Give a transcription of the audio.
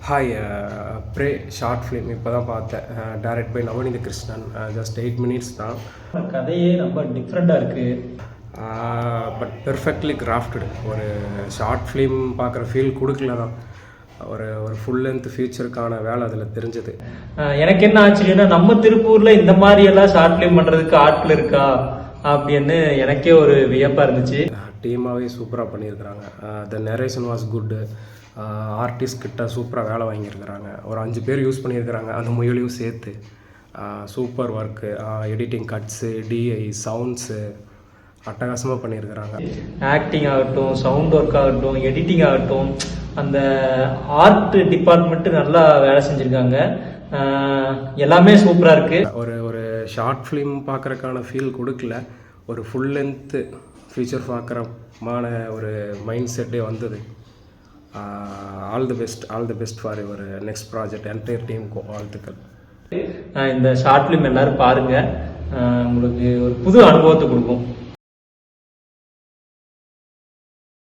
Hi pray short film இப்போ தான் பார்த்தேன். Direct by Navaneetha Krishnan. Just 8 minutes தான். கதையே ரொம்ப டிஃப்ரெண்ட்டாக இருக்குது. But perfectly crafted. ஒரு ஷார்ட் ஃபிலிம் பார்க்குற ஃபீல் கொடுக்கல தான். ஒரு ஒரு ஃபுல் லென்த் ஃபியூச்சருக்கான வேலை அதில் தெரிஞ்சது. எனக்கு என்ன ஆச்சரியன்னா, நம்ம திருப்பூரில் இந்த மாதிரி எல்லாம் ஷார்ட் ஃபிலிம் பண்ணுறதுக்கு ஆட்கள் இருக்கா அப்படின்னு எனக்கே ஒரு வியப்பாக இருந்துச்சு. டீமாகவே சூப்பராக பண்ணியிருக்கிறாங்க. The narration was good. Artist கிட்ட சூப்பராக வேலை வாங்கியிருக்கிறாங்க. ஒரு 5 பேர் யூஸ் பண்ணியிருக்கிறாங்க அந்த முயலையும் சேர்த்து. Super work, editing, cuts, DI, sounds அட்டகாசமாக பண்ணியிருக்கிறாங்க. ஆக்டிங் ஆகட்டும், சவுண்ட் ஒர்க் ஆகட்டும், எடிட்டிங் ஆகட்டும், அந்த ஆர்ட் டிபார்ட்மெண்ட்டு நல்லா வேலை செஞ்சுருக்காங்க. எல்லாமே சூப்பராக இருக்குது. ஒரு ஷார்ட் ஃபிலிம் பார்க்குறக்கான ஃபீல் கொடுக்கல. ஒரு ஃபுல் லென்த்து ஃபியூச்சர் பார்க்குறமான ஒரு மைண்ட் செட்டே வந்தது. All the best for your next project. Entire டீமுக்கும் வாழ்த்துக்கள். இந்த ஷார்ட் ஃபிலிம் எல்லோரும் பாருங்கள். உங்களுக்கு ஒரு புது அனுபவத்தை கொடுக்கும்.